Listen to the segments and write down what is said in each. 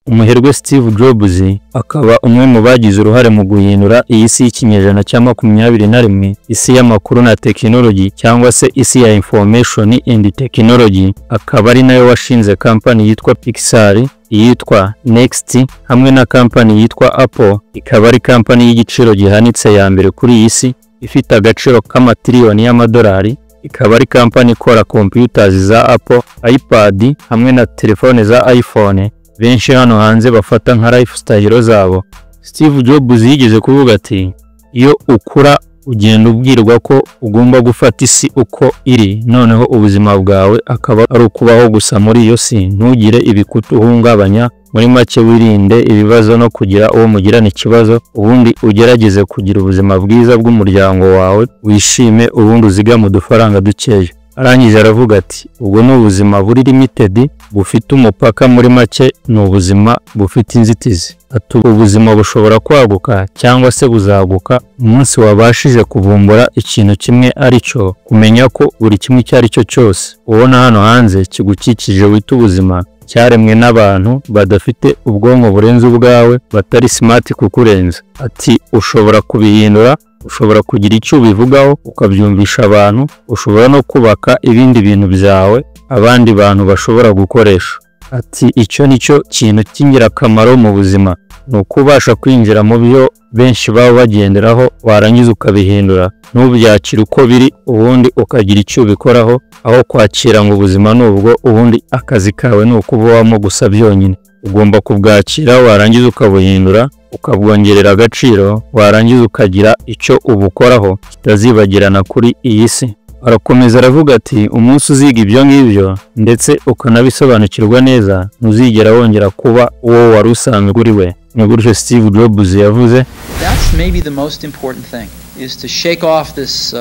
umuherwe Steve Jobs akaba umwe mu bagize uruhare mu guhindura iyi si y'ikinyejana cya 21 isi y'amakuru na technology cyangwa se isi ya information and technology, akaba ari nayo washinze company yitwa Pixar, yitwa Next hamwe na company yitwa Apple, ikaba ari company y'igiciro gihanitse ya mbere kuri iyi si ifite agaciro k'amatiriyoni y'amadolari, ikaba ari company ikora computers za Apple, iPad hamwe na telefone za iPhone benshi hano hanze bafata nka lifestyle zabo. Steve Jobs yigeze kuvuga ati iyo ukura ugenda ubwirwa ko ugomba gufata isi uko iri, noneho ubuzima bwawe akaba ari ukubaho gusa muri iyo si, ntugire ibikutuhungabanya. Muri make wirinde ibibazo no kugira uwo mugirana ikibazo, ubundi ugerageze kugira ubuzima bwiza bw'umuryango wawe, wishime ubundi uzigama udufaranga dukeya. Arangije aravuga ati ubwo ni ubuzima buri limited bufite umupaka, muri make ni ubuzima bufite inzitizi. Ati ubuzima bushobora kwaguka cyangwa se buzaguka umunsi wabashije kuvumbura ikintu kimwe, ari cyo kumenya ko buri kimwe Icyaricyo cyose ubona hano hanze kigukikije wita ubuzima cyaremwe n'abantu badafite ubwonko burenze ubwawe, batari smart kukurenza. Ati ushobora kubihindura, ushobora kugira icyo ubivugaho ukabyumvisha abantu, ushobora no kubaka ibindi bintu byawe abandi bantu bashobora gukoresha. Ati icyo nicyo kintu cy'ingirakamaro mu buzima, ni ukubasha kwinjira mu byo benshi baba bagenderaho warangiza ukabihindura, n'ubyakira uko biri ubundi ukagira icyo ubikoraho, aho kwakira ngo ubuzima nubwo ubundi akazi kawe ni ukubamo gusa byonyine. Ugomba kubwakira warangiza ukabuhindura, ukabwongerera agaciro, warangiza ukagira icyo ubukoraho kitazibagirana kuri iyi si. Arakomeza aravuga ati umunsi uziga ibyo ngibyo ndetse ukanabisobanukirwa neza, ntuzigera wongera kuba uwo wari usanzwe uri we. Ni gutyo Steve Jobs yavuze. That's maybe the most important thing, is to shake off this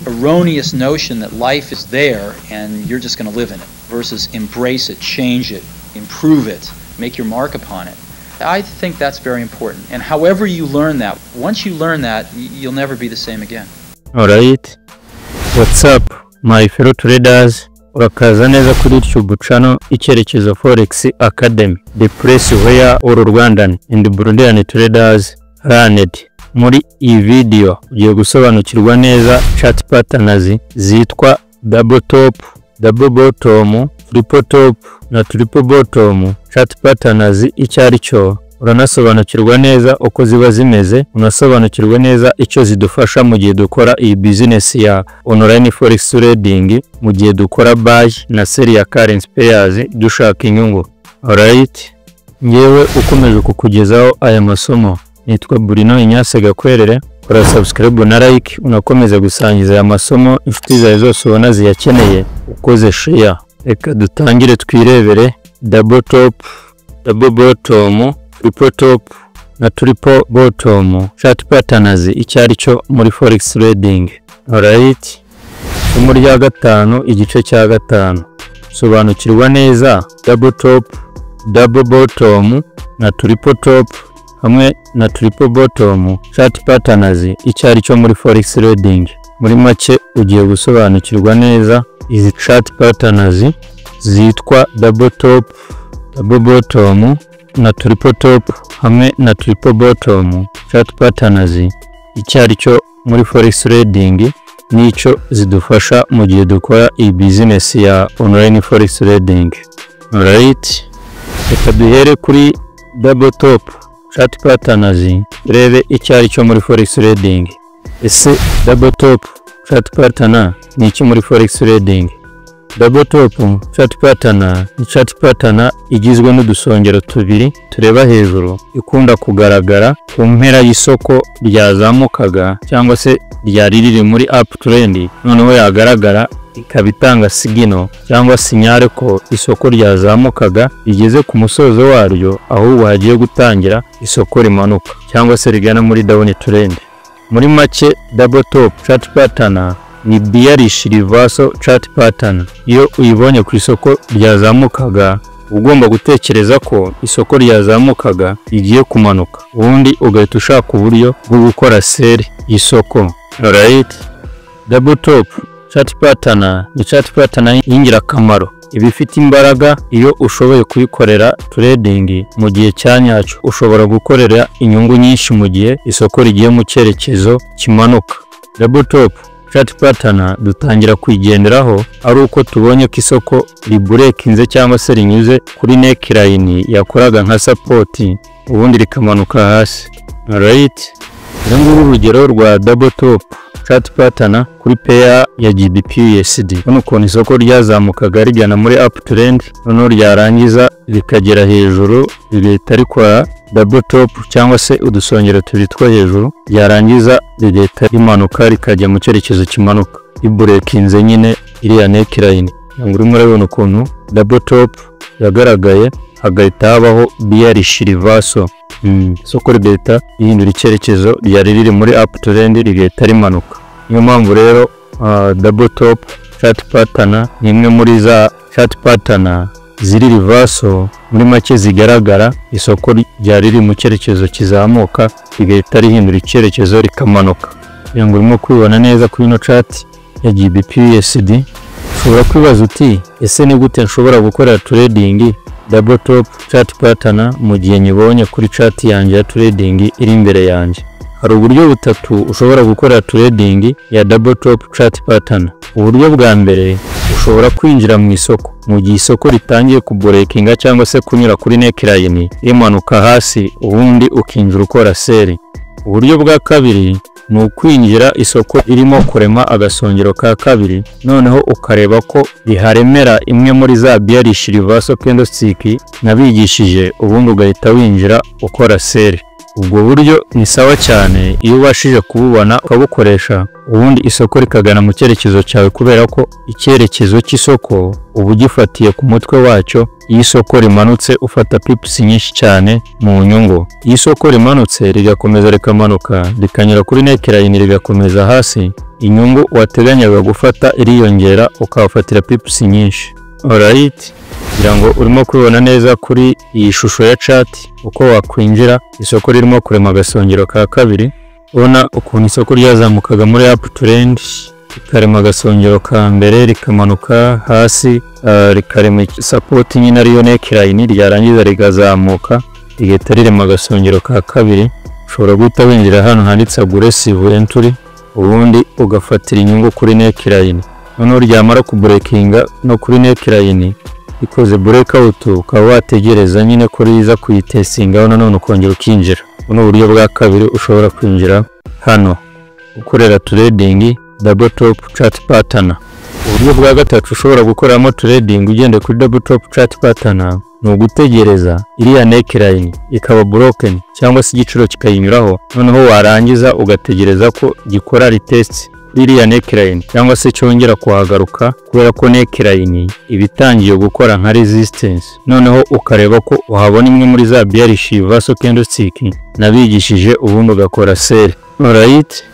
erroneous notion that life is there and you're just going to live in it, versus embrace it, change it, improve it, make your mark upon it. I think that's very important. And however you learn that, once you learn that, you'll never be the same again. Alright. What's up, my fellow traders? Urakaza neza kuri YouTube channel Icyerekezo Forex Academy, the place where all Rwandan and Burundian traders learned. Muri iyi video ugiye gusobanukirwa neza chart patterns zitwa double top, double bottom, triple top na triple bottom chart patterns. Icyaricyo uranasobanukirwa neza uko ziba zimeze, unasobanukirwa neza icyo zidufasha mu gihe dukora iyi business ya online forex trading, mu gihe dukora buy na sell ya currency pairs dushaka inyungu. Alright, ngewe ukomeje kukugezaho aya masomo nitwa Burino Inyasega kwerere. Kora subscribe na like, unakomeza gusangiza aya masomo inshuti zawe zose ubona ziyakeneye, ukoze share. Reka dutangire twirebere double top, double bottom, triple top na triple bottom chart patterns Icyaricyo muri forex trading. Alright, somo rya gatanu igice cya gatanu, sobanukirwa neza double top, double bottom na triple top hamwe na triple bottom chart patterns Icyaricyo muri forex trading. Muri make ugiye gusobanukirwa neza izi chart patterns zitwa double top, double bottom na triple top hamwe na triple bottom chart patterns Icyaricyo muri forex trading, nicyo zidufasha mu gihe dukora iyi business ya online forex trading. Alright, reka duhere kuri double top chart patterns rebe Icyaricyo muri forex trading. Ese double top chart pattern ni iki muri forex trading? Double top chart pattern ni chart pattern igizwe n'udusongero tubiri tureba hejuru, ikunda kugaragara ku mpera y'isoko ryazamukaga cyangwa se ryari riri muri uptrend, noneho yagaragara ikabitanga signal cyangwa sinyare ko isoko ryazamukaga rigeze ku musozo waryo, aho hagiye gutangira isoko rimanuka cyangwa se rigana muri down trend. Muri make double top chart pattern ni bearish reversal chart pattern. Iyo uyibonye ku isoko ryazamukaga ugomba gutekereza ko isoko ryazamukaga rigiye kumanuka, ubundi ugahita ushaka uburyo bwo gukora sell y'isoko. Alright, double top chart pattern ni chart pattern y'ingirakamaro ibifite imbaraga. Iyo ushoboye kuyikorera trading mu gihe cyanyacyo, ushobora gukorera inyungu nyinshi mu gihe isoko rigiye mu cyerekezo kimanuka. Double top chart pattern dutangira kwigenderaho ari uko tubonye ko isoko riburekinze cyangwa se rinyuze kuri neckline yakoraga nka support, ubundi rikamanuka hasi. Alright, nguru urugero rwa double top chart pattern kuri pair ya GBP/USD. Hano ukuntu isoko ryazamukaga rijyana muri uptrend, noneho ryarangiza rikagera hejuru, rigahita rikora double top cyangwa se udusongero tubiri two hejuru, ryarangiza rigahita rimanuka rikajya mu cyerekezo kimanuka, riburekinze nyine iriya neckline. Ngurimo urabona ukuntu double top yagaragaye, hagahita habaho bearish reversal. Isoko rigahita rihindura icyerekezo, ryari riri muri uptrend rigahita rimanuka. Niyo mpamvu rero double top chart pattern ni imwe muri za chart pattern ziri reversal, muri make zigaragara isoko ryari riri mu cyerekezo kizamuka rigahita rihindura icyerekezo rikamanuka. Ngo urimo kwibona neza kuri ino chart ya GBP/USD. Ushobora kwibaza uti ese ni gute nshobora gukora trading double top chart pattern mu gihe nyibonye kuri chart yanjye ya trading iri imbere yanjye? Hari uburyo butatu ushobora gukora trading ya double top chart pattern. Uburyo bwa mbere, ushobora kwinjira mu isoko mu gihe isoko ritangiye kuburekinga cyangwa se kunyura kuri neckline rimanuka hasi, ubundi ukinjira ukora sell. Uburyo bwa kabiri ni ukwinjira isoko irimo kurema agasongero ka kabiri, noneho ukareba ko riharemera imwe muri za bearish reversal candlestick nabigishije, ubundi ugahita winjira ukora sell. Ubwo buryo ni sawa cyane iyo ubashije kububona ukabukoresha, ubundi isoko rikagana mu cyerekezo cyawe, kubera ko icyerekezo cy'isoko ubu gifatiye ku mutwe wacyo. Iyo isoko rimanutse ufata pips nyinshi cyane mu nyungu. Iyo isoko rimanutse rigakomeza rikamanuka rikanyura kuri neckline rigakomeza hasi, inyungu wateganyaga gufata iriyongera ukafatira pips nyinshi. Alright, kugira ngo urimo kubibona neza kuri iyi shusho ya chart uko wakwinjira isoko ririmo kurema agasongero ka kabiri. Ubona ukuntu isoko ryazamukaga muri uptrend, rikarema agasongero ka mbere rikamanuka hasi, rikarema support nyine ariyo neckline, ryarangiza rigazamuka rigahita rirema agasongero ka kabiri. Ushobora guhita winjira hano handitse aggressive entry, ubundi ugafatira inyungu kuri neckline. Noneho ryamara kuburekinga no kuri neckline ikoze breakout, ukaba wategereza nyine ko riza kuyitestinga, none ukongera ukinjira. Buno buryo bwa kabiri ushobora kwinjira hano ukorera trading double top chart pattern. Uburyo bwa gatatu ushobora gukoramo trading ugende kuri double top chart pattern ni ugutegereza iriya neckline ikaba broken cyangwa se igiciro kikayinyuraho, noneho warangiza ugategereza ko gikora retest iriya neckline cyangwa se cyongera kuhagaruka, kubera ko neckline ibitangiye gukora nka resistance. Noneho ukareba ko uhabona imwe muri za bearish reversal candlestick nabigishije, ubundi ugakora sell. Alright,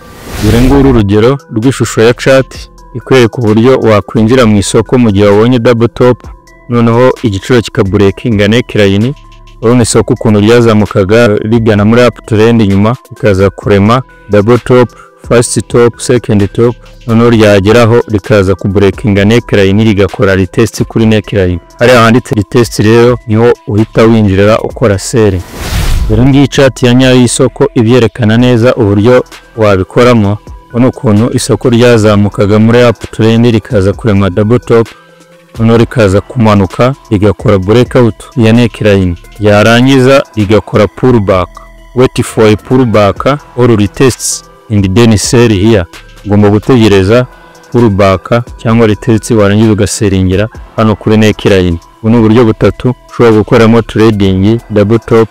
dore nguru urugero rw'ishusho ya chart ikwereka uburyo wakwinjira mu isoko mu gihe wabonye double top, noneho igiciro kikaburekinga neckline. Urabona isoko ukuntu ryazamukaga rigana muri uptrend, nyuma ikaza kurema double top, first top, second top, noneho ryageraho rikaza kuburekinga neckline rigakora retest kuri neckline. Hariya handitse retest rero niho uhita winjirira ukora sell. Dore ngiyi chart ya nyayo y'isoko ibyerekana neza uburyo wabikoramo. Ubona ukuntu isoko ryazamukaga muri uptrend rikaza kurema double top, noneho rikaza kumanuka rigakora breakout ya neckline, yarangiza rigakora pullback. Wait for a pullback or retest and then sell here. Ugomba gutegereza pullback cyangwa retest, warangiza ugaseringira hano kuri neckline. Buno buryo butatu ushobora gukoramo trading double top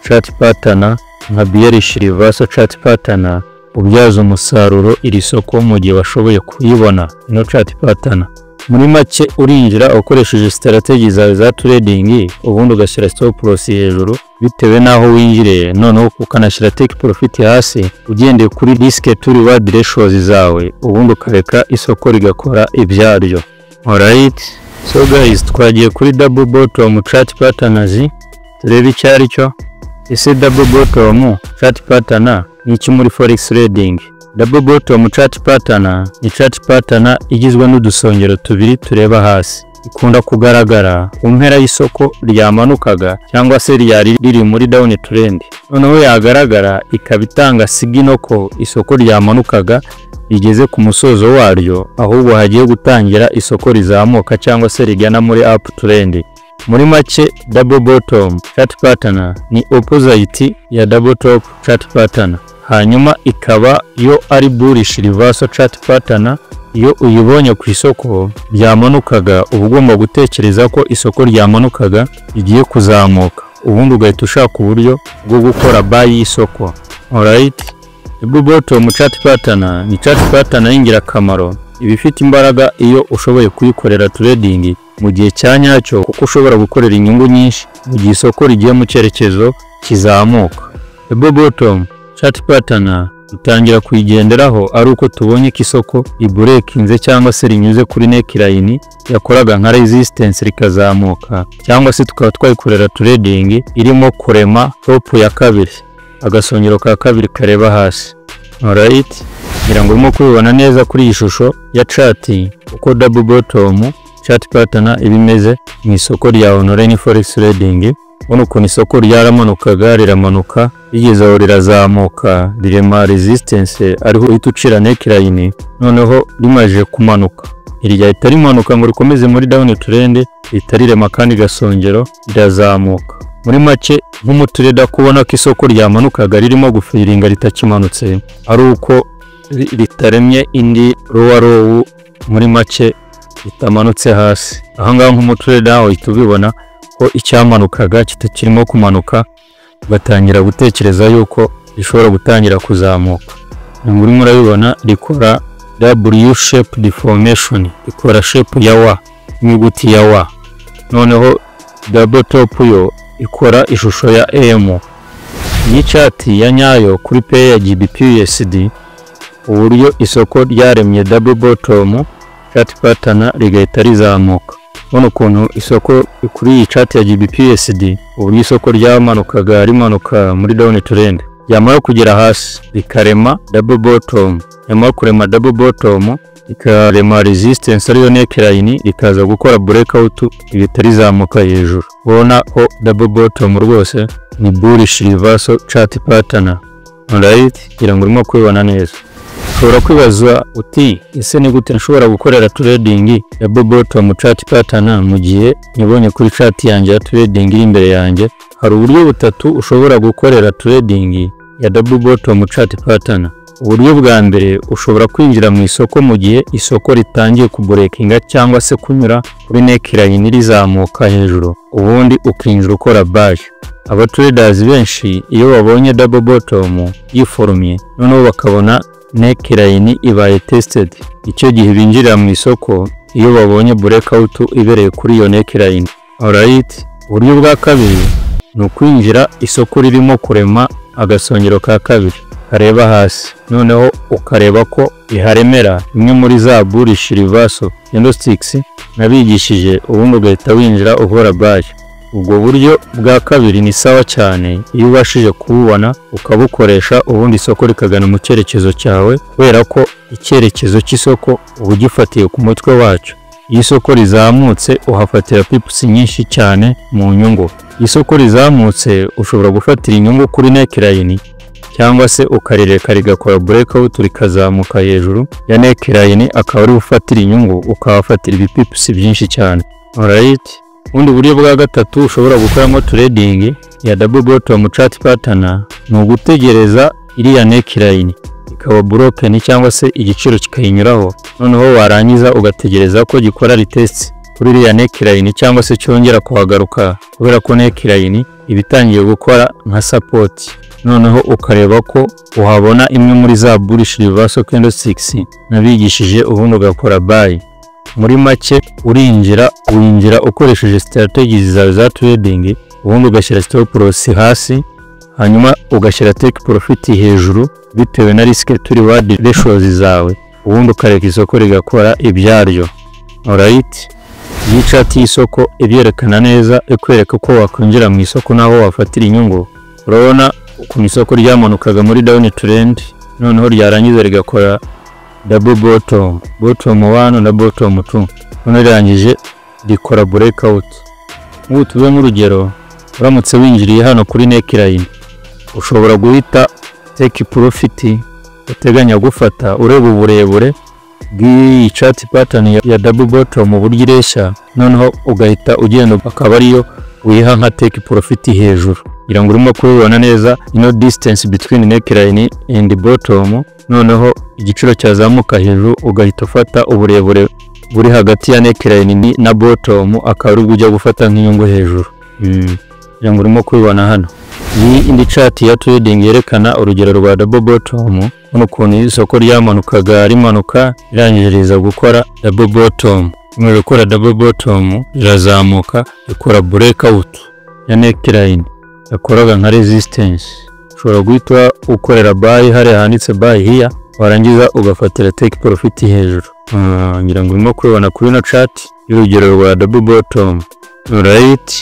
chart pattern nka bearish reversal chart pattern, ubyaza umusaruro iri soko mu gihe washoboye kuyibona ino chart pattern. Muri make urinjira ukoresheje strategy zawe za trading, ubundi ugashyira stop loss hejuru bitewe naho winjiriye, noneho ukanashyira take profit hasi ugendeye kuri risk to reward ratios zawe, ubundi ukareka isoko rigakora ibyaryo. Alright, so guys, twagiye kuri double bottom chart patterns. Turebe Icyaricyo. Ese double bottom chart pattern ni iki muri forex trading? Double bottom chart pattern ni chart pattern igizwe n'udusongero tubiri tureba hasi. ikunda kugaragara ku mpera y'isoko ryamanukaga cyangwa se ryari riri muri down trend, noneho yagaragara ikaba itanga signal ko isoko ryamanukaga rigeze ku musozo waryo, ahubwo hagiye gutangira isoko rizamuka cyangwa se rigana muri up trend. Muri make double bottom chart pattern ni opposite ya double top chart pattern, hanyuma ikaba yo ari bullish reversal chart pattern. Iyo uyibonye ku isoko ryamanukaga uba ugomba gutekereza ko isoko ryamanukaga rigiye kuzamuka, ubundi ugahita ushaka uburyo bwo gukora buy y'isoko. Alright, double bottom chart pattern ni chart pattern y'ingirakamaro, ibifite imbaraga iyo ushoboye kuyikorera trading mu gihe cyanyacyo, kuko ushobora gukorera inyungu nyinshi mu gihe isoko rigiye mu cyerekezo kizamuka. Double bottom chart pattern dutangira kuyigenderaho ari uko tubonye ko isoko ibreakinze cyangwa se rinyuze kuri neckline yakoraga nka resistance rikazamuka, cyangwa se tukaba twayikorera trading irimo kurema top ya kabiri, agasongero ka kabiri kareba hasi. Alright, ngira ngo urimo kubibona neza kuri iyi shusho ya chart uko double bottom chart pattern ibimeze mu isoko rya online forex trading. Ubona ukuntu isoko ryaramanukaga riramanuka rigeze aho rirazamuka rirema resistance ariho uhita ucira neckline, noneho rimaje kumanuka iryahita rimanuka ngo rikomeze muri down trend, ritarirema kandi gasongero rirazamuka. Muri make nk'umutreda kubona ko isoko ryamanukaga ririmo gufiringa ritakimanutse ari uko ritaremye indi lower row, muri make ritamanutse hasi. Aha ngaha nk'umutreda uhita ubibona ko icyamanukaga kitakirimo kumanuka, batangira gutekereza yuko rishobora gutangira kuzamuka. Ngo urimo urabibona rikora W shape deformation, ikora shape ya wa, inyuguti ya wa, noneho double top yo ikora ishusho ya M. Iyi chart ya nyayo kuri pair ya GBP/USD, uburyo isoko ryaremye double bottom chart pattern rigahita rizamuka. Ubona ukuntu isoko kuri iyi chart ya GBP/USD uburyo isoko ryamanukaga rimanuka muri down trend, yamara kugera hasi rikarema double bottom, yamara kurema double bottom ikarema resistance ariyo neckline, ikaza gukora breakout igahita rizamuka hejuru. Ubona ko double bottom rwose ni bullish reversal chart pattern. Alright, ngira ngo urimo kubibona neza. Ushobora kwibaza uti ese ni gute nshobora gukorera trading double bottom chart pattern mu gihe nibonye kuri chart yanjye ya trading iri imbere yanjye? Hari uburyo butatu ushobora gukorera trading ya double bottom chart pattern. Uburyo bwa mbere, ushobora kwinjira mu isoko mu gihe isoko ritangiye kubreakinga cyangwa se kunyura kuri neckline rizamuka hejuru, ubundi ukinjira ukora buy. Aba traders benshi iyo babonye double bottom yiforumye noneho bakabona neckline ibaye tested, icyo gihe binjira mu isoko iyo babonye breakout ibereye kuri iyo neckline. Alright, uburyo bwa kabiri ni ukwinjira isoko ririmo kurema agasongero ka kabiri kareba hasi, noneho ukareba ko iharemera imwe muri za bullish reversal candlesticks nabigishije, ubundi ugahita winjira ukora buy. Ubwo buryo bwa kabiri ni sawa cyane iyo ubashije kububona ukabukoresha, ubundi isoko rikagana mu cyerekezo cyawe, kubera ko icyerekezo cy'isoko uba gifatiye ku mutwe wacu. Iyo isoko rizamutse uhafatira pips nyinshi cyane mu nyungu. Isoko rizamutse ushobora gufatira inyungu kuri neckline cyangwa se ukarireka rigakora breakout rikazamuka hejuru ya neckline, akaba ari ufatira inyungu ukahafatira ibipips byinshi cyane. Alright, ubundi buryo bwa gatatu ushobora gukoramo trading ya double bottom chart pattern ni ugutegereza iriya neckline ikaba broken cyangwa se igiciro kikayinyuraho, noneho warangiza ugategereza ko gikora retest kuri iriya neckline cyangwa se cyongera kuhagaruka, kubera ko neckline ibitangiye gukora nka support, noneho ukareba ko uhabona imwe muri za bullish reversal candlesticks nabigishije, ubundi ugakora buy. Muri make winjira ukoresheje strategies zawe za trading, ubundi ugashyira stop loss hasi, hanyuma ugashyira take profit hejuru bitewe na risk to reward ratios zawe, ubundi ukareka isoko rigakora ibyaryo. Alright, iyi chart y'isoko ibyerekana neza, ikwereka ko wakwinjira mu isoko naho wafatira inyungu. Urabona ukuntu isoko ryamanukaga muri down trend, noneho ryarangiza rigakora double bottom 1 na bottom 2, none rirangije dukora breakout. Ubu tuve mu rugero uramutse winjiriye hano kuri neckline ushobora guhita take profit uteganya gufata ureba uburebure bw'iyi chart pattern ya double bottom mu buryo ireshya, noneho ugahita ugenda akaba ariyo wiha nka take profit hejuru. Ngira ngo urimo kubibona neza ino distance between neckline and bottom, noneho igiciro cyazamuka hejuru ugahita ufata uburebure buri hagati ya neckline na bottom akaba ari ujya gufata nk'inyungu hejuru. Ngira ngo urimo kubibona hano. Iyi indi chart ya trading yerekana urugero rwa double bottom, hano ukuntu isoko ryamanukaga rimanuka irangiriza gukora double bottom. Mu gukora double bottom irazamuka ikora breakout ya neckline yakoraga nka resistance. Ushobora guhita ukorera buy hari handitse buy here, warangiza ugafatira take profit hejuru. Ngira ngo urimo kubibona kuri no chart y'urugero rwa double bottom. Alright,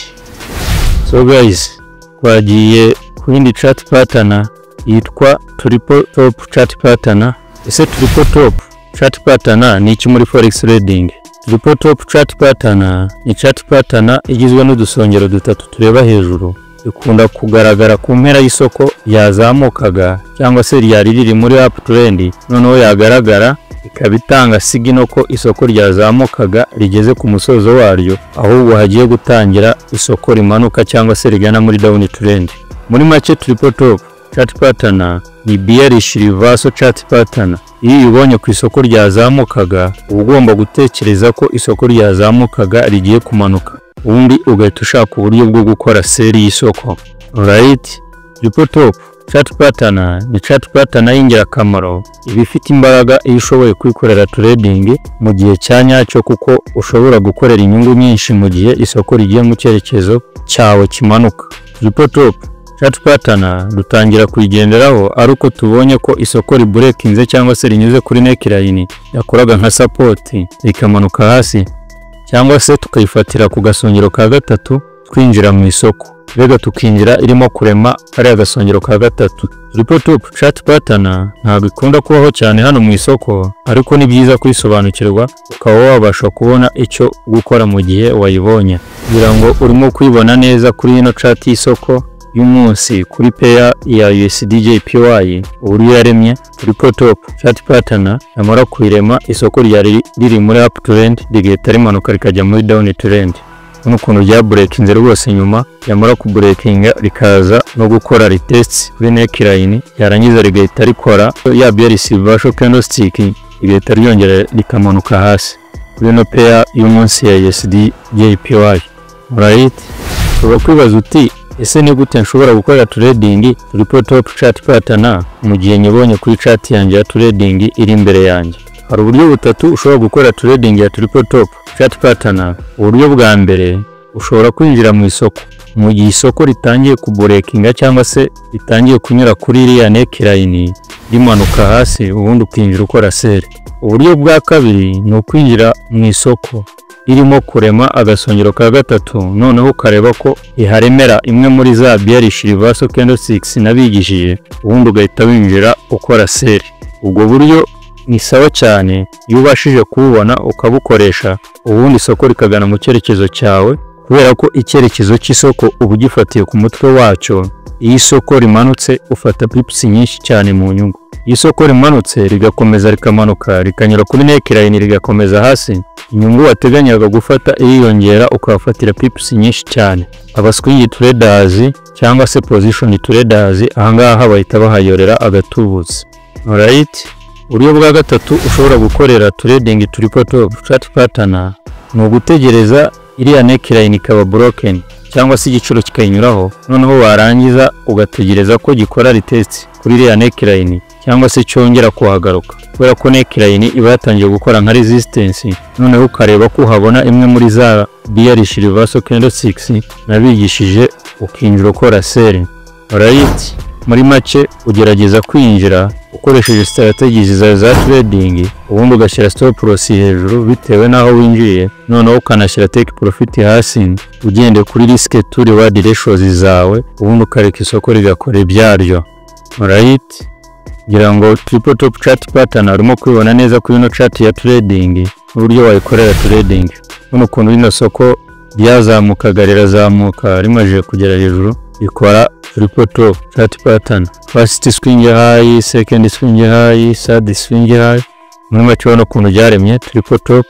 so guys, twagiye ku yindi chart pattern yitwa triple top chart pattern. Ese triple top chart pattern ni iki muri forex trading? Triple top chart pattern ni chart pattern igizwe n'udusongero dutatu tureba hejuru, ikunda kugaragara ku mpera y'isoko yazamukaga cyangwa se ryari riri muri uptrend, noneho yagaragara ikabitanga signal ko isoko ryazamukaga rigeze ku musozo waryo, ahubwo hagiye gutangira isoko rimanuka cyangwa se rigana muri down trend. Muri make triple top chart pattern ni bearish reversal chart pattern. Iyo ubonye ku isoko ryazamukaga ugomba gutekereza ko isoko ryazamukaga rigiye kumanuka, ubundi ugahita ushaka uburyo bwo gukora sell y'isoko. Alright, triple top chart pattern ni chart pattern y'ingirakamaro ibifite imbaraga iyo ushoboye kwikorera trading mu gihe cyanyacyo, kuko ushobora gukorera inyungu nyinshi mu gihe isoko rigiye mu cyerekezo cyawe kimanuka. Triple top chart pattern dutangira kuyigenderaho ari uko tubonye ko isoko ribreakinze cyangwa se rinyuze kuri neckline yakoraga nka support ikamanuka hasi, cyangwa se tukayifatira ku gasongero ka gatatu twinjira mu isoko, rega tukinjira irimo kurema ari agasongero ka gatatu. Triple top chart pattern ntabwo ikunda kubaho cyane hano mu isoko, ariko ni byiza kuyisobanukirwa ukaba wabasha kubona icyo gukora mu gihe wayibonye. Kugira ngo urimo kwibona neza kuri ino chart y'isoko y'umunsi kuri pair ya USDJPY uburyo yaremye, triple top chart pattern yamara kwirema isoko ryari riri muri uptrend rigahita rimanuka rikajya muri down trend. Uno kuntu rya breakinze rwose nyuma yamara ku breakinga rikaza no gukora retest kuri neckline, yarangiza rigahita rikora ya bearish reversal candlestick rigahita ryongera rikamanuka hasi kuri no pair y'umunsi ya USDJPY. Alright, uba kwibaza uti ese ni gute nshobora gukora trading triple top chart pattern mu gihe nyibonye kuri chart yanjye ya trading iri imbere yanjye? Hari uburyo butatu ushobora gukora trading ya triple top chart pattern. Uburyo bwa mbere, ushobora kwinjira mu isoko mu gihe isoko ritangiye kubreakinga cyangwa se ritangiye kunyura kuri iriya neckline rimanuka hasi, ubundi ukinjira ukora sell. Uburyo bwa kabiri ni ukwinjira mu isoko irimo kurema agasongero ka gatatu, noneho ukareba ko iharemera imwe muri za bearish reversal candlesticks nabigishije, ubundi ugahita winjira ukora sell. Ubwo buryo ni sawa cyane iyo ubashije kububona ukabukoresha, ubundi isoko rikagana mu cyerekezo cyawe, kubera ko icyerekezo cy'isoko uba ugifatiye ku mutwe wacyo. Iyo isoko rimanutse ufata pips nyinshi cyane mu nyungu. Iyo isoko rimanutse rigakomeza rikamanuka rikanyura kuri neckline rigakomeza hasi, inyungu wateganyaga gufata iriyongera ukafatira pips nyinshi cyane. Abaswing traders cyangwa se position traders ahangaha bahita bahayorera agatubutse. Alright, uburyo bwa gatatu ushobora gukorera trading triple top chart pattern ni ugutegereza iriya neckline ikaba broken cyangwa se igiciro kikayinyuraho, noneho warangiza ugategereza ko gikora retest kuri iriya neckline cyangwa se cyongera kuhagaruka, kubera ko neckline iba yatangiye gukora nka resistance, noneho ukareba ko uhabona imwe muri za bearish reversal candlesticks nabigishije ukinjira ukora sell. Alright, muri make ugerageza kwinjira ukoresheje strategies za trading, ubundi ugashyira stop loss hejuru bitewe naho winjiye, noneho ukanashyira take profit hasi ugende kuri risk to reward ratios zawe, ubundi ukareka isoko rigakora ibyaryo. Alright, ngira ngo triple top chart pattern urimo kwibona neza kuri ino chart ya trading uburyo wayikorera trading. none ukuntu rino soko ryazamukaga rirazamuka rimaje kugera hejuru rikora triple top chart pattern, first swing high, second swing high, third swing high. Muri make ubona ukuntu ryaremye triple top,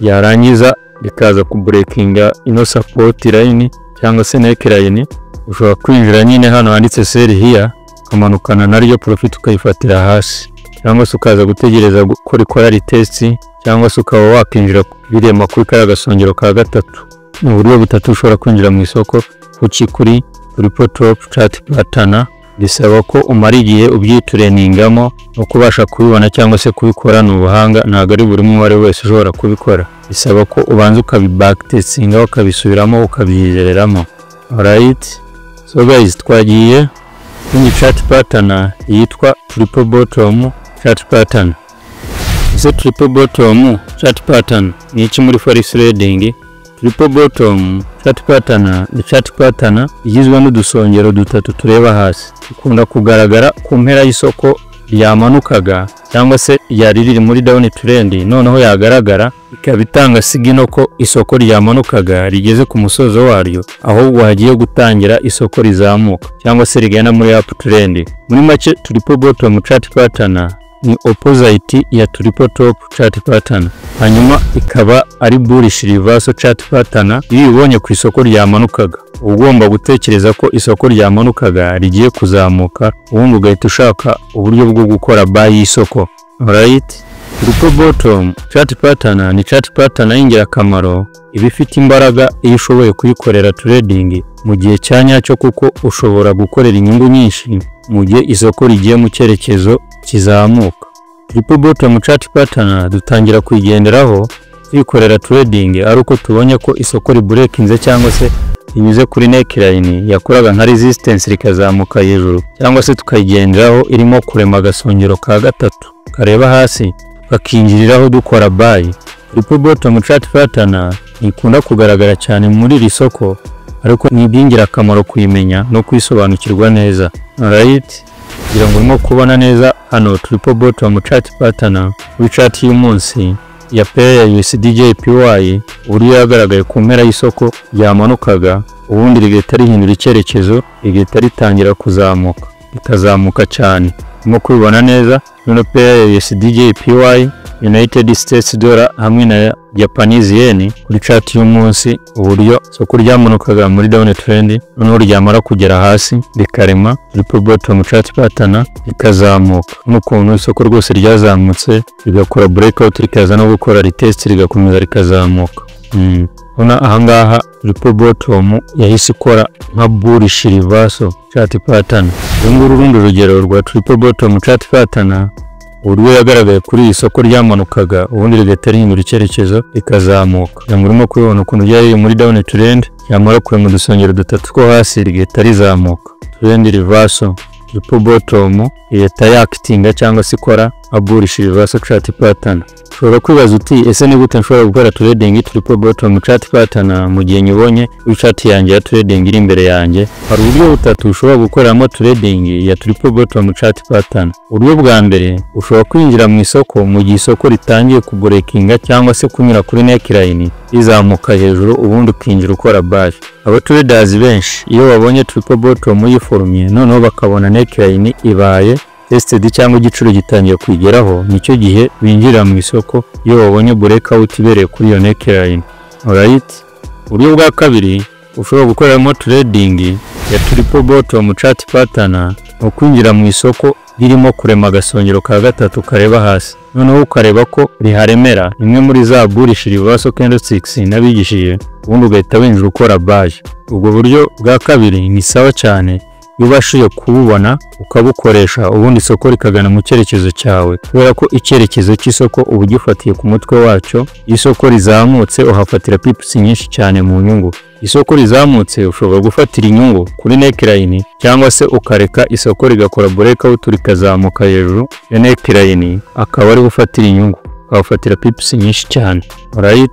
yarangiza rikaza ku breakinga ino support line cyangwa se neck line. Ushobora kwinjira nyine hano handitse sell here kamanukana naryo profit ukayifatira hasi, cyangwa se ukaza gutegereza ko rikora retest, cyangwa se ukaba wakinjira birema kuri kara gasongero ka gatatu. Mu buryo butatu ushobora kwinjira mu isoko kuri triple top chart pattern. Bisaba ko umara igihe ubyiturenningamo no kubasha kubibona cyangwa se kubikora n'ubuhanga, ntago ari buri umwe wese ushobora kubikora. Bisaba ko ubanza ukabibacktestinga ukabisubiramo ukabyizereramo. Alright, so guys, twagiye kuri chart pattern yitwa triple bottom chart pattern. Ese triple bottom chart pattern ni iki muri forex trading? Triple bottom chart pattern ni chart pattern igizwe n'udusongero dutatu tureba hasi, ikunda kugaragara ku mpera y'isoko ryamanukaga cyangwa se yari riri muri down trend, noneho yagaragara ikabitanga sigino ko isoko ryamanukaga rigeze ku musozo waryo, aho wagiye gutangira isoko rizamuka cyangwa se rigana muri up trend. Muri make triple bottom chart pattern ni opposite ya triple top chart pattern, hanyuma ikaba ari bullish reversal chart pattern. Iyo ubonye ku isoko ryamanukaga ugomba gutekereza ko isoko ryamanukaga rigiye kuzamuka, ubundi ugahita ushaka uburyo bwo gukora buy y'isoko. Alright, triple bottom chart pattern ni chart pattern y'ingirakamaro, iba ifite imbaraga iyo ushoboye kuyikorera trading mu gihe cyanyacyo, kuko ushobora gukorera inyungu nyinshi mu gihe isoko rigiye mu cyerekezo kizamuka. Triple bottom chart pattern dutangira kuyigenderaho tuyikorera trading ari uko tubonye ko isoko ribreakinze cyangwa se inyuze kuri neck line yakoraga nka resistance rikazamuka hejuru, cyangwa se tukayigenderaho irimo kurema agasongero ka gatatu kareba hasi kakinjiriraho dukora buy. Triple bottom chart pattern ikunda kugaragara cyane muri iri soko, ariko ni iby'ingirakamaro kuyimenya no kwisobanukirwa neza. Alright, kugira ngo urimo kubona neza hano triple bottom chart pattern kuri chart y'umunsi ya pair ya USDJPY, uburyo yagaragaye ku mpera y'isoko yamanukaga, ubundi rigahita rihindura icyerekezo, rigahita ritangira kuzamuka, ikazamuka cyane. Urimo kubibona neza ino pair ya USDJPY, United States dollar hamwe na Japanese yen kuri chart y'umunsi, uburyo soko ryamanukaga muri down trend, noneho ryamara kugera hasi rikarema triple bottom chart pattern rikazamuka. N'ukuntu isoko rwose ryazamutse rigakora breakout rikaza no gukora retest rigakomeza rikazamuka. Ona ahangaha triple bottom yahise ikora nka bullish reversal chart pattern. Nguru rundi rugero rwa triple bottom chart pattern, uburyo yagaragaye kuri iyi soko ryamanukaga, ubundi rigahita rihindura icyerekezo rikazamuka. Urimo kubibona ukuntu ryari muri down trend, yamara kurema udusongero dutatu two hasi rigahita rizamuka. Trend reversal triple bottom ihita yakitinga cyangwa se ikora bullish reversal chart pattern. Ushobora kwibaza uti ese ni gute nshobora gukora trading triple bottom chart pattern mu gihe nyibonye chart yanjye ya trading iri imbere yanjye? Hari uburyo butatu ushobora gukoramo trading ya triple bottom chart pattern. Uburyo bwa mbere, ushobora kwinjira mu isoko mu gihe isoko ritangiye kubreakinga cyangwa se kunyura kuri neck line izamuka hejuru, ubundi ukinjira ukora buy. Abo traders benshi iyo babonye triple bottom yiforumye, noneho bakabona neck line ibaye tested cyangwa igiciro gitangiye kwigeraho, nicyo gihe binjira mu isoko iyo babonye breakout ibereye kuri iyo neck line. Alright, uburyo bwa kabiri ushobora gukoreramo trading ya triple bottom chart pattern, ukwinjira mu isoko ririmo kurema agasongero ka gatatu kareba hasi, noneho ukareba ko riharemera imwe muri za bullish reversal candlesticks nabigishije, ubundi ugahita winjira ukora buy. Ubwo buryo bwa kabiri ni sawa cyane ubashije kububona ukabukoresha, ubundi isoko rikagana mu cyerekezo cyawe, kubera ko icyerekezo cy'isoko ubu gifatiye ku mutwe wacyo. Isoko rizamutse uhafatira pips nyinshi cyane mu nyungu. Isoko rizamutse ushobora gufatira inyungu kuri neck line, cyangwa se ukareka isoko rigakora breakout rikazamuka hejuru ya neck line, akaba ari gufatira inyungu, ukafatira pips nyinshi cyane. Alright,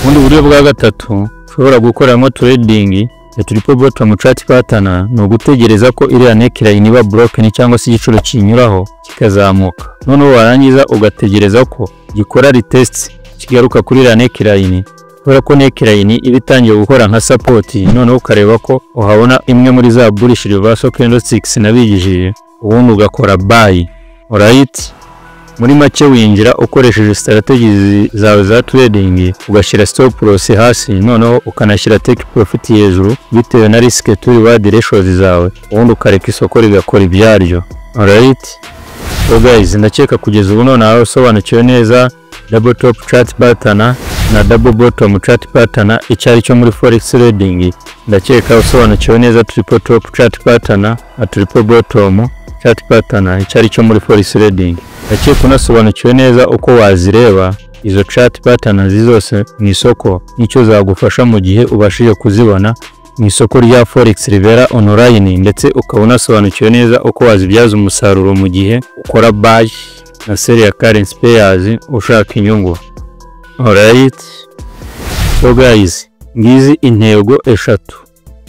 ubundi buryo bwa gatatu ushobora gukoramo trading ya triple bottom chart pattern no gutegereza ko iriya neck line iba broken cyangwa se igiciro kinyuraho kikazamuka, noneho warangiza ugategereza ko gikora retest kigaruka kuri iriya neck line, kubera ko neckline iba itangiye gukora nka support, noneho ukareba ko uhabona imwe muri za bullish reversal candlesticks nabigishije, ubundi ugakora buy. Alright, muri make winjira ukoresheje strategies zawe za trading, ugashyira stop loss hasi, noneho ukanashyira take profit hejuru bitewe na risk to reward ratios zawe, ubundi ukareka isoko rigakora ibyaryo. Alright, so guys, ndakeka kugeza ubu none aho sobanukiwe neza double top chart pattern na double bottom chart pattern Icyaricyo muri forex trading. Ndakeka usobanukiwe neza triple top chart pattern na triple bottom chart pattern Icyaricyo muri forex trading. Ndakeka unasobanukiwe neza uko wazireba izo chart patterns zose mu isoko, nicyo zagufasha mu gihe ubashije kuzibona mu isoko rya forex ribera online, ndetse ukaba unasobanukiwe neza uko wazibyaza umusaruro mu gihe ukora buy na sell ya currency pairs ushaka inyungu. Alright, so guys, ngizi intego eshatu,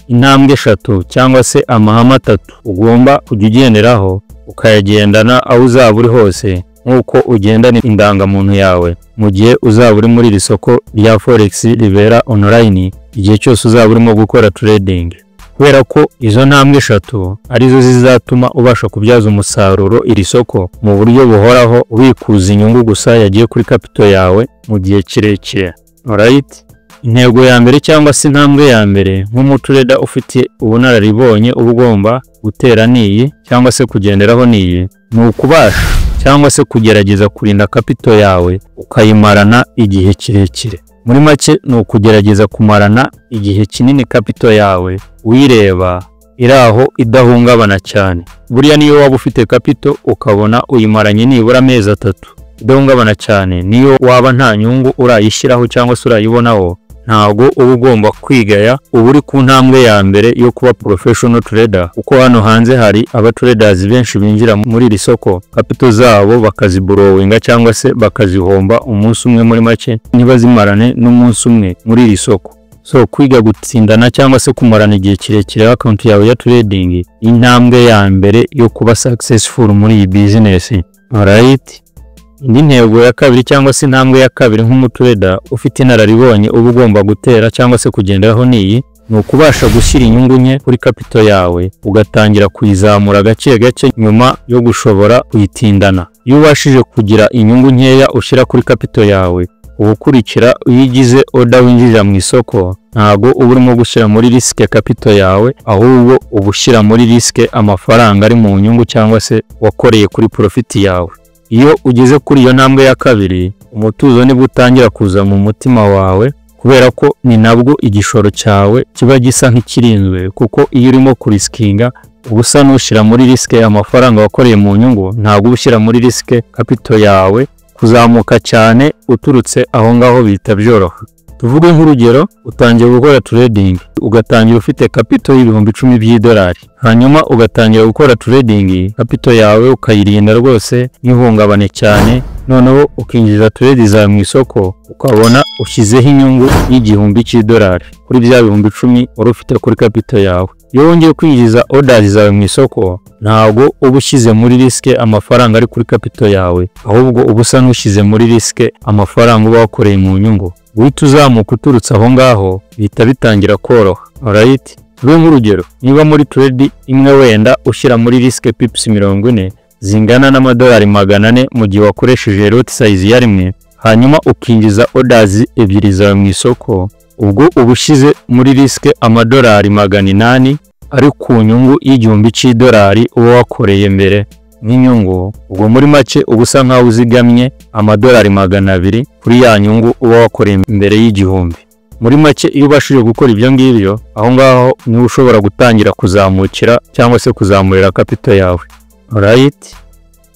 intambwe eshatu cyangwa se amahame atatu ugomba kujya ugenderaho ukayagendana aho uzaba uri hose, nkuko ugendana indangamuntu yawe mu gihe uzaba uri muri iri soko rya forex ribera online, igihe cyose uzaba urimo gukora trading. Kubera ko izo ntambwe eshatu arizo zizatuma ubasha kubyaza umusaruro iri soko mu buryo buhoraho, ubikuza inyungu gusa yagiye kuri capital yawe mu gihe kirekire. Alright, intego ya mbere cyangwa se intambwe ya mbere nk'umutrader ufite ubunararibonye uba ugomba gutera niyi cyangwa se kugenderaho niyi, ni ukubasha cyangwa se kugerageza kurinda capital yawe ukayimarana igihe kirekire. Muri make ni ukugerageza kumarana igihe kinini capital yawe uyireba iraho idahungabana cyane. Buriya niyo waba ufite capital ukabona uyimaranye nibura amezi 3 idahungabana cyane, niyo waba nta nyungu urayishyiraho cyangwa se urayibonaho, ntago uba ugomba kwigaya, uba uri ku ntambwe ya mbere yo kuba professional trader. Uko hano hanze hari aba traders benshi binjira muri iri soko capital zabo bakaziborowinga cyangwa se bakazihomba umunsi umwe, muri make ntibazimarane n'umunsi umwe muri iri soko. So kwiga gutsindana cyangwa se kumarana igihe kirekire account yawe ya trading, intambwe ya mbere yo kuba successful muri iyi business. Alright, indi ntego ya kabiri cyangwa se intambwe ya kabiri nk'umutrader ufite inararibonye uba ugomba gutera cyangwa se kugenderaho niyi, ni ukubasha gushyira inyungu nke kuri capital yawe ugatangira kuyizamura gake gake nyuma yo gushobora kuyitindana. Iyo ubashije kugira inyungu nkeya ushyira kuri capital yawe, ubukurikira uyigize order winjira mu isoko, ntago uba urimo gushyira muri risk ya capital yawe, ahubwo ubushyira muri risk amafaranga ari mu nyungu cyangwa se wakoreye kuri profit yawe. Iyo ugeze kuri iyo ntambwe ya kabiri, umutuzo nibwo utangira kuza mu mutima wawe, kubera ko ni nabwo igishoro cyawe kiba gisa nk'ikirinzwe, kuko iyo urimo kuriskinga ubusa n'ushyira muri risk amafaranga wakoreye mu nyungu, ntabwo ubushyira muri risk capital yawe kuzamuka cyane uturutse aho ngaho bita byoroha. Tuvuge nk'urugero, utangiye gukora trading ugatangira ufite capital y'ibihumbi 10 by'idolari, hanyuma ugatangira gukora trading capital yawe ukayirinda rwose n'ihungabane cyane, noneho ukinjiza trade zawe mu isoko ukabona ushyizeho inyungu y'igihumbi cy'idolari kuri bya bihumbi 10 wari ufite kuri capital yawe. Iyo wongeye kwinjiza orders zawe mu isoko, ntabwo uba ushyize muri risk amafaranga ari kuri capital yawe, ahubwo uba usa n'ushyize muri risk amafaranga uba wakoreye mu nyungu. Guhita uzamuka uturutse aho ngaho bihita bitangira koroha. Alright, tube nk'urugero, niba muri trade imwe wenda ushyira muri risk pips 40 zingana n'amadolari 400 mu gihe wakoresheje lot size ya rimwe, hanyuma ukinjiza orders ebyiri zawe mu isoko, ubwo ubushize muri risk amadolari 800 ari ku nyungu y'igihumbi cy'idolari uba wakoreye mbere nk'inyungu. Ubwo muri make ubusa nkaho uzigamye amadolari 200 kuri ya nyungu uba wakoreye mbere y'igihumbi. Muri make iyo ubashije gukora ibyo ngibyo, aho ngaho ni ushobora gutangira kuzamukira cyangwa se kuzamurira capital yawe. Alright,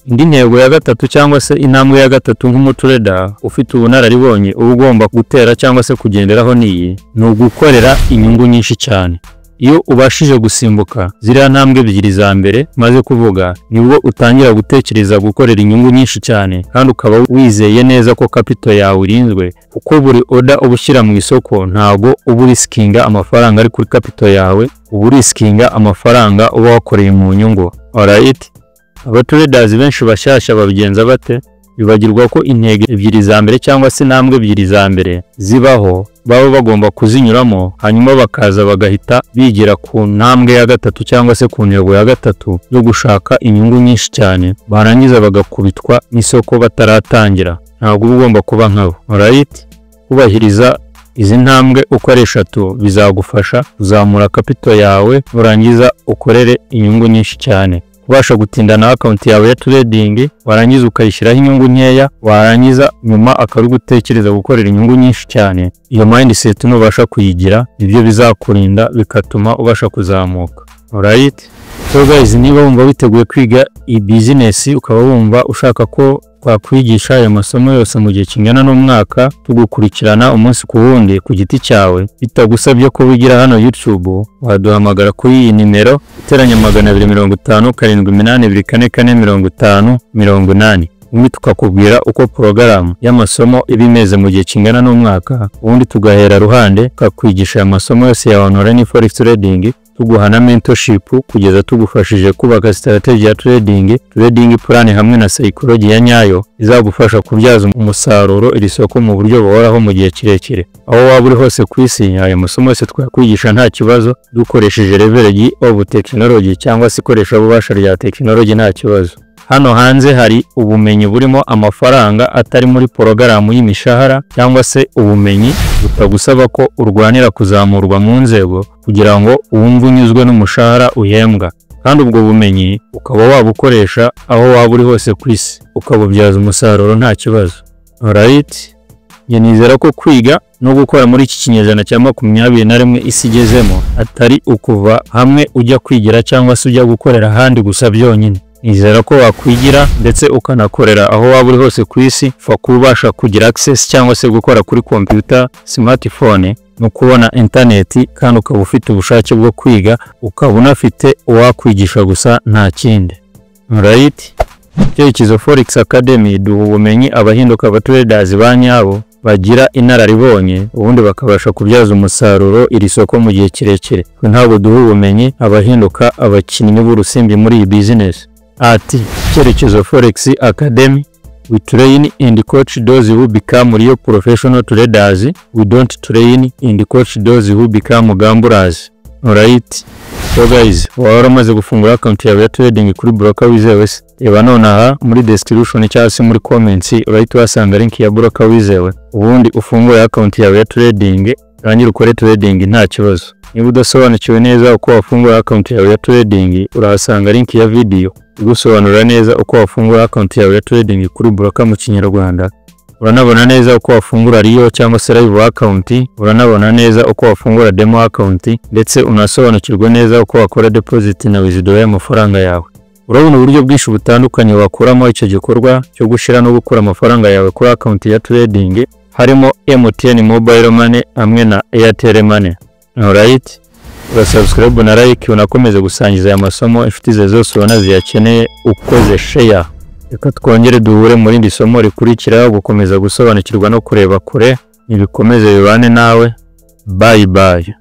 indi ntego ya gatatu cyangwa se intambwe ya gatatu nk'umutrader ufite ubunararibonye uba ugomba gutera cyangwa se kugenderaho niyi, ni ugukorera inyungu nyinshi cyane. Iyo ubashije gusimbuka ziriya ntambwe ebyiri za mbere maze kuvuga, nibwo utangira gutekereza gukorera inyungu nyinshi cyane, kandi ukaba wizeye neza ko capital yawe irinzwe, kuko buri order ubushyira mu isoko ntago uba riskinga amafaranga ari kuri capital yawe, uba riskinga amafaranga uba wakoreye mu nyungu. Alright, abatraders benshi bashyashya babigenza bate? Bibagirwa ko intego ebyiri za mbere cyangwa se intambwe ebyiri za mbere zibaho baba bagomba kuzinyuramo, hanyuma bakaza bagahita bigira ku ntambwe ya gatatu cyangwa se ku ntego ya gatatu yo gushaka inyungu nyinshi cyane, barangiza bagakubitwa n'isoko bataratangira. Ntabwo ugomba kuba nkabo. Alright, kubahiriza izi ntambwe uko ari 3 bizagufasha kuzamura capital yawe, urangiza ukorere inyungu nyinshi cyane. Ubasha gutindana account yawe ya trading, warangiza ukayishyiraho inyungu nkeya, warangiza nyuma akaru gutekereza gukorera inyungu nyinshi cyane. Iyo mindset nubasha kuyigira, ibyo bizakurinda bikatuma ubasha kuzamuka. Alright, so guys, niba wumva witeguye kwiga i business, ukaba wumva ushaka ko twakwigisha aya masomo yose mu gihe kingana n'umwaka, tugukurikirana umunsi ku wundi ku giti cyawe, bitagusabye ko wigira hano YouTube, waduhamagara kuri iyi nimero iteranya 250 782444580, ubundi tukakubwira uko porogaramu y'amasomo ibimeze mu gihe kingana n'umwaka, ubundi tugahera ruhande kakwigisha aya masomo yose ya online forex trading, tuguhana mentorship kugeza tugufashije kubaka strategy ya trading plan hamwe na psychology ya nyayo izagufasha kubyaza umusaruro iri soko mu buryo buhoraho mu gihe kirekire. Aho waba uri hose ku isi, aya masomo yose twakwigisha nta kibazo, dukoresheje leverage of technology cyangwa se ikoresha ububasha rya technology nta kibazo. Hano hanze hari ubumenyi burimo amafaranga atari muri porogaramu y'imishahara, cyangwa se ubumenyi butagusaba ko urwanira kuzamurwa mu nzego kugira ngo uwumve unyuzwe n'umushahara uhembwa, kandi ubwo bumenyi ukaba wabukoresha aho waba uri hose ku isi ukabubyaza umusaruro nta kibazo. Alright, nizera ko kwiga no gukora muri iki kinyejana cya 21 isi igezemo atari ukuva hamwe ujya kwigira cyangwa se ujya gukorera ahandi gusa byonyine. Nizera ko wakwigira ndetse ukanakorera aho waba uri hose ku isi, fa kubasha kugira access cyangwa se gukora kuri computer, smartphone no kubona internet, kandi ukaba ufite ubushake bwo kwiga, ukaba unafite uwakwigisha gusa nta kindi. Alright, Icyerekezo Forex Academy duha ubumenyi abahinduka abatraders banyabo bagira inararibonye, ubundi bakabasha kubyaza umusaruro iri soko mu gihe kirekire. Ntabwo duha ubumenyi abahinduka abakinnyi b'urusimbi muri iyi business. Ati Icyerekezo Forex Academy, we train and coach those who become real professional traders. We don't train and coach those who become gamblers. Alright, so guys, waramaze gufungura account yawe ya trading kuri broker wizewe, eba nonaha muri description cyangwa se muri comments urahita wasanga link ya broker wizewe, ubundi ufungure account yawe ya trading, rangira ukore trading nta kibazo. Niba udasobanukiwe neza uko wafungura account yawe ya trading, urahasanga link ya video igusobanura neza uko wafungura account yawe ya trading kuri broker mu Kinyarwanda. Uranabona neza uko wafungura Rio cyangwa se live account, uranabona neza uko wafungura demo account, ndetse unasobanukirwa neza uko wakora deposit na withdraw y'amafaranga yawe. Urabona uburyo bwinshi butandukanye wakuramo icyo gikorwa cyo gushira no gukora amafaranga yawe kuri account ya trading, harimo MTN Mobile Money hamwe na AIRTEL Money. Alright, urasubscribe na like, unakomeze gusangiza aya masomo inshuti ze zose ubona ziyakeneye, ukoze share. Reka twongere duhure muri indi somo rikurikira, gukomeza gusobanukirwa no kureba kure. Nibikomeze bibane nawe. Bye bye.